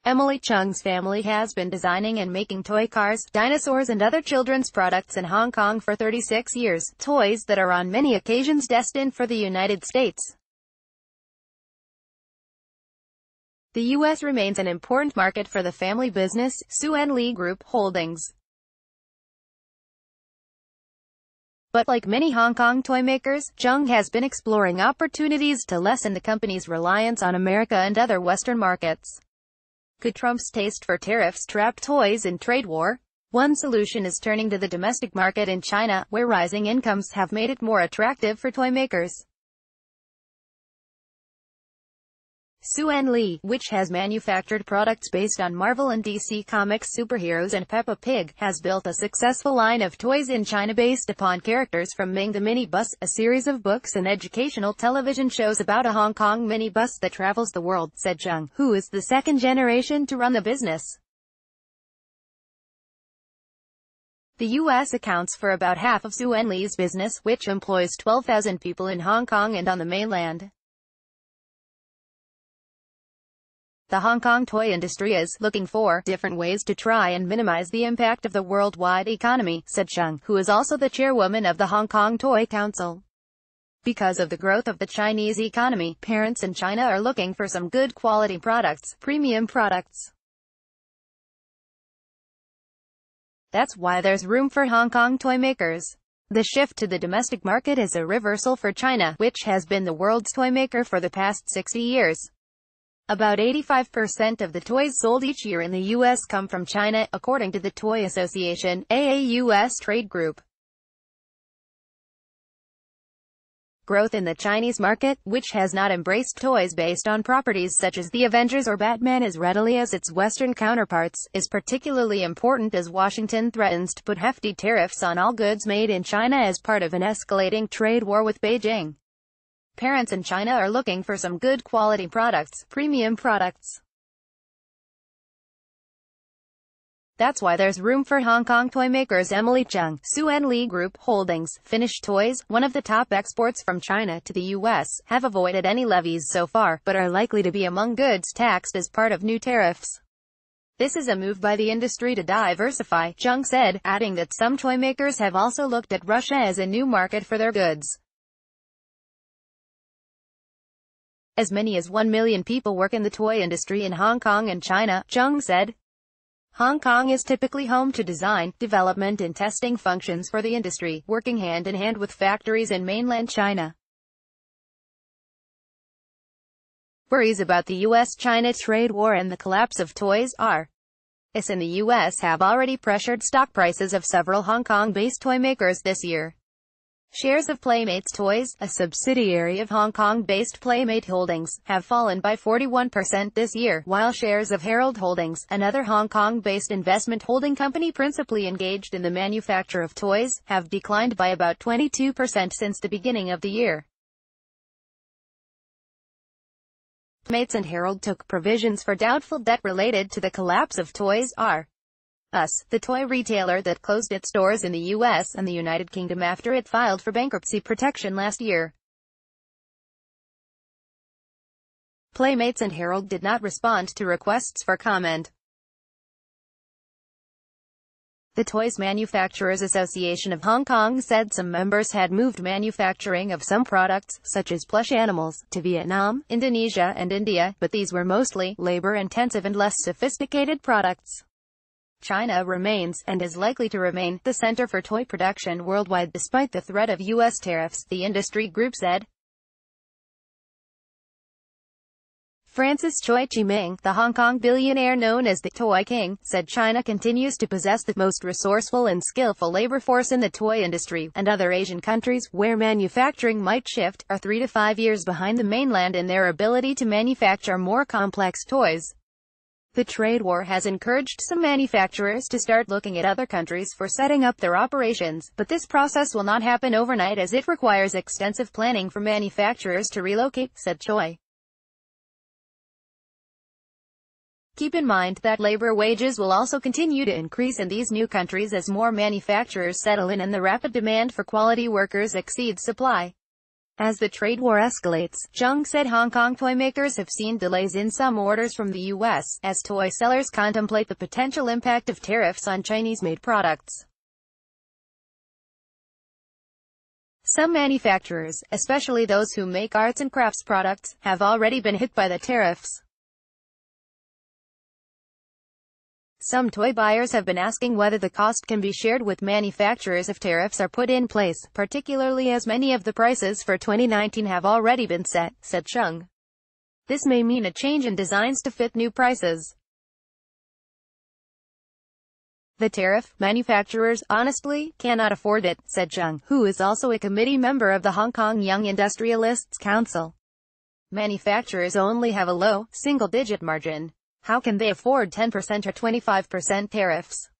Emily Cheung's family has been designing and making toy cars, dinosaurs and other children's products in Hong Kong for 36 years, toys that are on many occasions destined for the United States. The U.S. remains an important market for the family business, Tsuen Lee Group Holdings. But like many Hong Kong toy makers, Cheung has been exploring opportunities to lessen the company's reliance on America and other Western markets. Could Trump's taste for tariffs trap toys in trade war? One solution is turning to the domestic market in China, where rising incomes have made it more attractive for toy makers. Tsuen Lee, which has manufactured products based on Marvel and DC Comics superheroes and Peppa Pig, has built a successful line of toys in China based upon characters from Ming the Minibus, a series of books and educational television shows about a Hong Kong minibus that travels the world, said Cheung, who is the second generation to run the business. The U.S. accounts for about half of Tsuen Lee's business, which employs 12,000 people in Hong Kong and on the mainland. The Hong Kong toy industry is looking for different ways to try and minimize the impact of the worldwide economy, said Cheung, who is also the chairwoman of the Hong Kong Toy Council. Because of the growth of the Chinese economy, parents in China are looking for some good quality products, premium products. That's why there's room for Hong Kong toy makers. The shift to the domestic market is a reversal for China, which has been the world's toy maker for the past 60 years. About 85% of the toys sold each year in the U.S. come from China, according to the Toy Association, a U.S. trade group. Growth in the Chinese market, which has not embraced toys based on properties such as the Avengers or Batman as readily as its Western counterparts, is particularly important as Washington threatens to put hefty tariffs on all goods made in China as part of an escalating trade war with Beijing. Parents in China are looking for some good quality products, premium products. That's why there's room for Hong Kong toy makers. Emily Cheung, Tsuen Lee Group Holdings, finished toys, one of the top exports from China to the U.S., have avoided any levies so far, but are likely to be among goods taxed as part of new tariffs. This is a move by the industry to diversify, Cheung said, adding that some toy makers have also looked at Russia as a new market for their goods. As many as 1 million people work in the toy industry in Hong Kong and China, Cheung said. Hong Kong is typically home to design, development and testing functions for the industry, working hand in hand with factories in mainland China. Worries about the U.S.-China trade war and the collapse of toys R Us in the U.S. have already pressured stock prices of several Hong Kong-based toy makers this year. Shares of Playmates Toys, a subsidiary of Hong Kong-based Playmate Holdings, have fallen by 41% this year, while shares of Herald Holdings, another Hong Kong-based investment holding company principally engaged in the manufacture of toys, have declined by about 22% since the beginning of the year. Playmates and Herald took provisions for doubtful debt related to the collapse of Toys R Us, the toy retailer that closed its doors in the U.S. and the United Kingdom after it filed for bankruptcy protection last year. Playmates and Herald did not respond to requests for comment. The Toys Manufacturers Association of Hong Kong said some members had moved manufacturing of some products, such as plush animals, to Vietnam, Indonesia and India, but these were mostly labor-intensive and less sophisticated products. China remains, and is likely to remain, the center for toy production worldwide despite the threat of U.S. tariffs, the industry group said. Francis Choi Chi-ming, the Hong Kong billionaire known as the Toy King, said China continues to possess the most resourceful and skillful labor force in the toy industry, and other Asian countries, where manufacturing might shift, are 3 to 5 years behind the mainland in their ability to manufacture more complex toys. The trade war has encouraged some manufacturers to start looking at other countries for setting up their operations, but this process will not happen overnight as it requires extensive planning for manufacturers to relocate, said Choi. Keep in mind that labor wages will also continue to increase in these new countries as more manufacturers settle in and the rapid demand for quality workers exceeds supply. As the trade war escalates, Cheung said Hong Kong toymakers have seen delays in some orders from the U.S., as toy sellers contemplate the potential impact of tariffs on Chinese-made products. Some manufacturers, especially those who make arts and crafts products, have already been hit by the tariffs. Some toy buyers have been asking whether the cost can be shared with manufacturers if tariffs are put in place, particularly as many of the prices for 2019 have already been set, said Cheung. This may mean a change in designs to fit new prices. The tariff, manufacturers, honestly, cannot afford it, said Cheung, who is also a committee member of the Hong Kong Young Industrialists Council. Manufacturers only have a low, single-digit margin. How can they afford 10% or 25% tariffs?